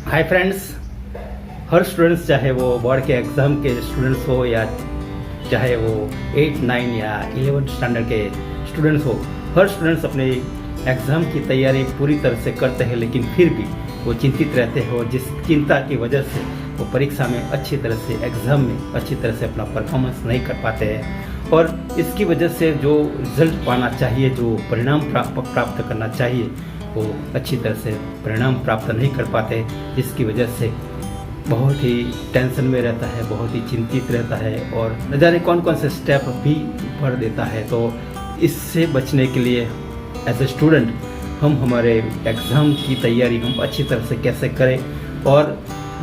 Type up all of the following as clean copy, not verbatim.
Hi friends, हर students चाहे वो board के एग्ज़ाम के स्टूडेंट्स हो या चाहे वो 8, 9 या 11 स्टैंडर्ड के स्टूडेंट्स हो, हर स्टूडेंट्स अपने एग्ज़ाम की तैयारी पूरी तरह से करते हैं, लेकिन फिर भी वो चिंतित रहते हैं और जिस चिंता की वजह से वो परीक्षा में अच्छी तरह से एग्ज़ाम में अच्छी तरह से अपना परफॉर्मेंस नहीं कर पाते हैं और इसकी वजह से जो रिज़ल्ट पाना चाहिए, जो परिणाम प्राप्त करना चाहिए, वो अच्छी तरह से परिणाम प्राप्त नहीं कर पाते, जिसकी वजह से बहुत ही टेंशन में रहता है, बहुत ही चिंतित रहता है और न जाने कौन कौन से स्टेप भी भर देता है। तो इससे बचने के लिए एज ए स्टूडेंट हम हमारे एग्ज़ाम की तैयारी हम अच्छी तरह से कैसे करें और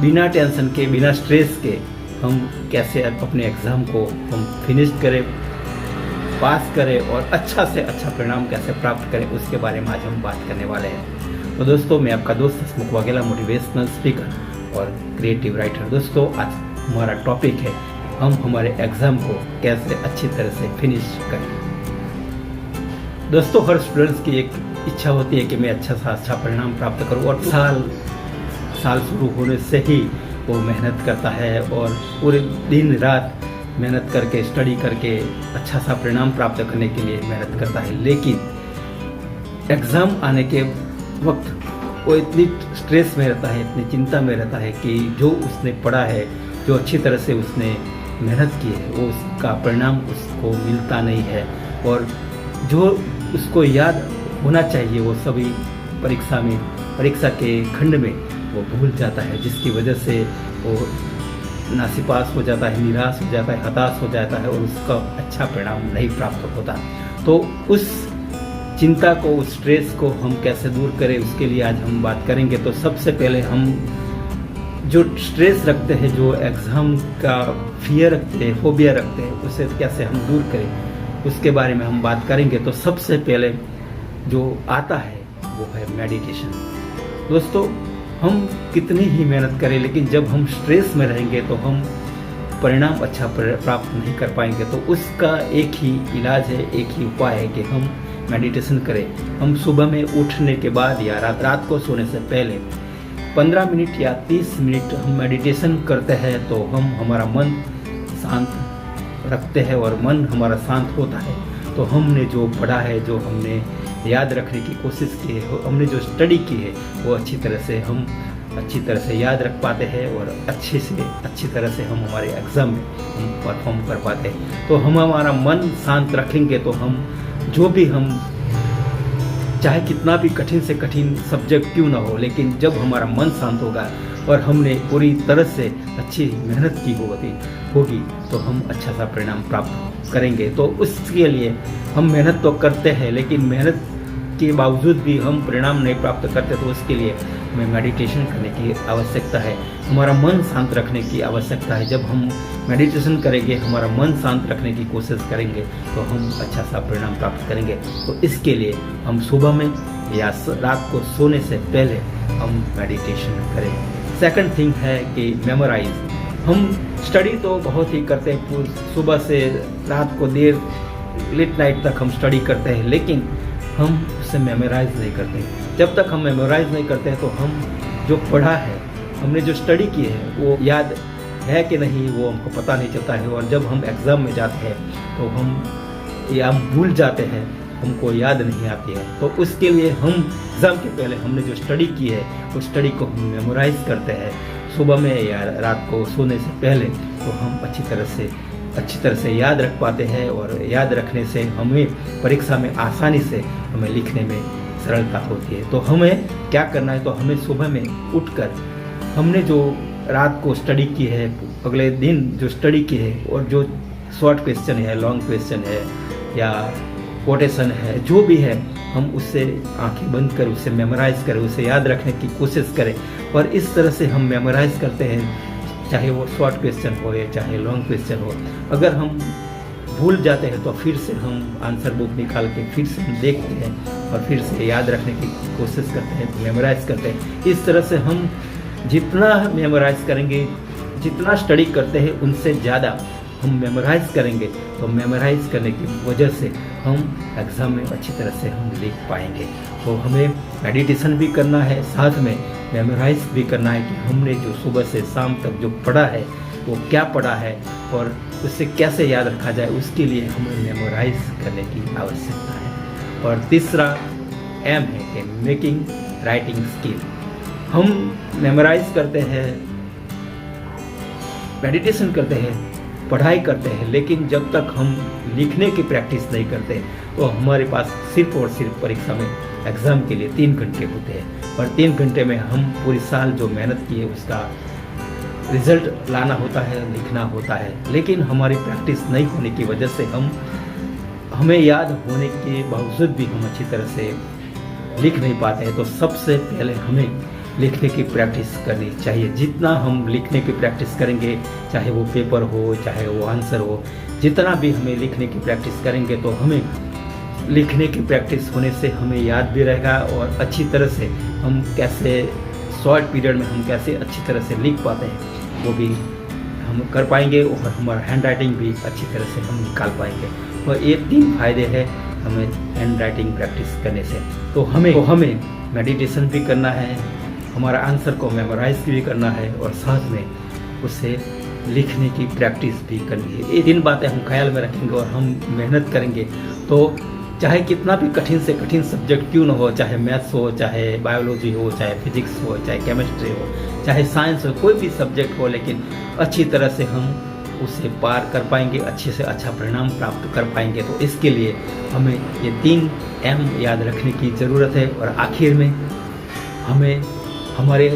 बिना टेंशन के, बिना स्ट्रेस के हम कैसे अपने एग्ज़ाम को हम फिनिश करें, पास करें और अच्छा से अच्छा परिणाम कैसे प्राप्त करें, उसके बारे में आज हम बात करने वाले हैं। तो दोस्तों, मैं आपका दोस्त हसमुख वाघेला, मोटिवेशनल स्पीकर और क्रिएटिव राइटर। दोस्तों, आज हमारा टॉपिक है हम हमारे एग्ज़ाम को कैसे अच्छी तरह से फिनिश करें। दोस्तों, हर स्टूडेंट्स की एक इच्छा होती है कि मैं अच्छा सा अच्छा परिणाम प्राप्त करूं और साल शुरू होने से ही वो मेहनत करता है और पूरे दिन रात मेहनत करके, स्टडी करके अच्छा सा परिणाम प्राप्त करने के लिए मेहनत करता है। लेकिन एग्ज़ाम आने के वक्त वो इतनी स्ट्रेस में रहता है, इतनी चिंता में रहता है कि जो उसने पढ़ा है, जो अच्छी तरह से उसने मेहनत की है, वो उसका परिणाम उसको मिलता नहीं है और जो उसको याद होना चाहिए वो सभी परीक्षा के खंड में वो भूल जाता है, जिसकी वजह से वो नासिपास हो जाता है, निराश हो जाता है, हताश हो जाता है और उसका अच्छा परिणाम नहीं प्राप्त होता। तो उस चिंता को, उस स्ट्रेस को हम कैसे दूर करें, उसके लिए आज हम बात करेंगे। तो सबसे पहले हम जो स्ट्रेस रखते हैं, जो एग्ज़ाम का फियर रखते हैं, फोबिया रखते हैं, उसे कैसे हम दूर करें, उसके बारे में हम बात करेंगे। तो सबसे पहले जो आता है वो है मेडिटेशन। दोस्तों, हम कितनी ही मेहनत करें, लेकिन जब हम स्ट्रेस में रहेंगे तो हम परिणाम अच्छा प्राप्त नहीं कर पाएंगे। तो उसका एक ही इलाज है, एक ही उपाय है कि हम मेडिटेशन करें। हम सुबह में उठने के बाद या रात को सोने से पहले 15 मिनट या 30 मिनट हम मेडिटेशन करते हैं तो हम हमारा मन शांत रखते हैं और मन हमारा शांत होता है तो हमने जो पढ़ा है, जो हमने याद रखने की कोशिश की है, हमने जो स्टडी की है, वो अच्छी तरह से याद रख पाते हैं और अच्छी तरह से हम हमारे एग्ज़ाम में हम परफॉर्म कर पाते हैं। तो हम हमारा मन शांत रखेंगे तो हम जो भी हम चाहे कितना भी कठिन से कठिन सब्जेक्ट क्यों ना हो, लेकिन जब हमारा मन शांत होगा और हमने पूरी तरह से अच्छी मेहनत की होगी तो हम अच्छा सा परिणाम प्राप्त करेंगे। तो उसके लिए हम मेहनत तो करते हैं, लेकिन मेहनत के बावजूद भी हम परिणाम नहीं प्राप्त करते, तो उसके लिए हमें मेडिटेशन करने की आवश्यकता है, हमारा मन शांत रखने की आवश्यकता है। जब हम मेडिटेशन करेंगे, हमारा मन शांत रखने की कोशिश करेंगे तो हम अच्छा सा परिणाम प्राप्त करेंगे। तो इसके लिए हम सुबह में या रात को सोने से पहले हम मेडिटेशन करें। सेकंड थिंग है कि मेमोराइज। हम स्टडी तो बहुत ही करते हैं, सुबह से रात को देर लेट नाइट तक हम स्टडी करते हैं, लेकिन हम उसे मेमोराइज नहीं करते। जब तक हम मेमोराइज नहीं करते हैं तो हम जो पढ़ा है, हमने जो स्टडी की है, वो याद है कि नहीं वो हमको पता नहीं चलता है और जब हम एग्ज़ाम में जाते हैं तो हम भूल जाते हैं, हमको याद नहीं आती है। तो उसके लिए हम एग्ज़ाम के पहले हमने जो स्टडी की है उस स्टडी को हम मेमोराइज करते हैं सुबह में या रात को सोने से पहले, तो हम अच्छी तरह से याद रख पाते हैं और याद रखने से हमें परीक्षा में आसानी से हमें लिखने में सरलता होती है। तो हमें क्या करना है, तो हमें सुबह में उठकर हमने जो रात को स्टडी की है, अगले दिन जो स्टडी की है और जो शॉर्ट क्वेश्चन है, लॉन्ग क्वेश्चन है या कोटेशन है, जो भी है, हम उससे आंखें बंद कर उसे मेमोराइज करें, उसे याद रखने की कोशिश करें। और इस तरह से हम मेमोराइज करते हैं, चाहे वो शॉर्ट क्वेश्चन हो या चाहे लॉन्ग क्वेश्चन हो। अगर हम भूल जाते हैं तो फिर से हम आंसर बुक निकाल के फिर से हम देखते हैं और फिर से याद रखने की कोशिश करते हैं, मेमोराइज करते हैं। इस तरह से हम जितना मेमोराइज करेंगे, जितना स्टडी करते हैं, उनसे ज़्यादा हम मेमोराइज करेंगे तो मेमोराइज करने की वजह से हम एग्ज़ाम में अच्छी तरह से हम लिख पाएंगे। तो हमें मेडिटेशन भी करना है, साथ में मेमोराइज भी करना है कि हमने जो सुबह से शाम तक जो पढ़ा है वो क्या पढ़ा है और उसे कैसे याद रखा जाए, उसके लिए हमें मेमोराइज करने की आवश्यकता है। और तीसरा एम है कि मेकिंग राइटिंग स्किल। हम मेमोराइज करते हैं, मेडिटेशन करते हैं, पढ़ाई करते हैं, लेकिन जब तक हम लिखने की प्रैक्टिस नहीं करते तो हमारे पास सिर्फ और सिर्फ परीक्षा में एग्ज़ाम के लिए 3 घंटे होते हैं और 3 घंटे में हम पूरी साल जो मेहनत की है उसका रिजल्ट लाना होता है, लिखना होता है। लेकिन हमारी प्रैक्टिस नहीं होने की वजह से हमें याद होने के बावजूद भी हम अच्छी तरह से लिख नहीं पाते हैं। तो सबसे पहले हमें लिखने की प्रैक्टिस करनी चाहिए। जितना हम लिखने की प्रैक्टिस करेंगे, चाहे वो पेपर हो, चाहे वो आंसर हो, जितना भी हमें लिखने की प्रैक्टिस करेंगे तो हमें लिखने की प्रैक्टिस होने से हमें याद भी रहेगा और अच्छी तरह से हम कैसे शॉर्ट पीरियड में हम कैसे अच्छी तरह से लिख पाते हैं वो भी हम कर पाएंगे और हमारा हैंड राइटिंग भी अच्छी तरह से हम निकाल पाएंगे। और ये 3 फायदे हैं हमें हैंड राइटिंग प्रैक्टिस करने से। तो हमें मेडिटेशन भी करना है, हमारा आंसर को मेमोराइज भी करना है और साथ में उसे लिखने की प्रैक्टिस भी करनी है। ये 3 बातें हम ख्याल में रखेंगे और हम मेहनत करेंगे तो चाहे कितना भी कठिन से कठिन सब्जेक्ट क्यों ना हो, चाहे मैथ्स हो, चाहे बायोलॉजी हो, चाहे फिजिक्स हो, चाहे केमिस्ट्री हो, चाहे साइंस हो, कोई भी सब्जेक्ट हो, लेकिन अच्छी तरह से हम उसे पार कर पाएंगे, अच्छे से अच्छा परिणाम प्राप्त कर पाएंगे। तो इसके लिए हमें ये 3 एम याद रखने की ज़रूरत है। और आखिर में हमें हमारे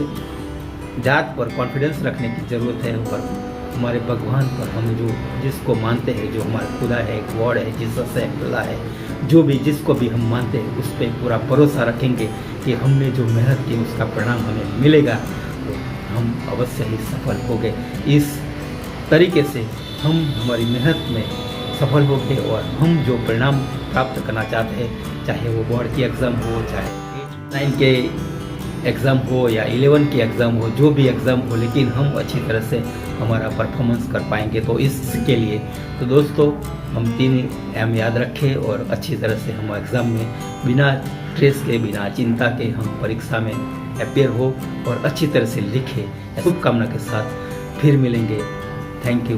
जात पर कॉन्फिडेंस रखने की ज़रूरत है और हमारे भगवान पर हम जिसको मानते हैं, जो हमारा खुदा है, गॉड है, जीसस है, अल्लाह है, जो भी जिसको भी हम मानते हैं उस पर पूरा भरोसा रखेंगे कि हमने जो मेहनत की उसका परिणाम हमें मिलेगा, तो हम अवश्य ही सफल होंगे। इस तरीके से हम हमारी मेहनत में सफल होंगे और हम जो परिणाम प्राप्त करना चाहते हैं, चाहे वो बोर्ड की एग्ज़ाम हो, चाहे 9 के एग्ज़ाम हो या 11 की एग्ज़ाम हो, जो भी एग्ज़ाम हो, लेकिन हम अच्छी तरह से हमारा परफॉर्मेंस कर पाएंगे। तो इसके लिए तो दोस्तों हम 3 एम याद रखें और अच्छी तरह से हम एग्ज़ाम में बिना स्ट्रेस के, बिना चिंता के हम परीक्षा में अपेयर हो और अच्छी तरह से लिखें। शुभकामना के साथ फिर मिलेंगे। Thank you.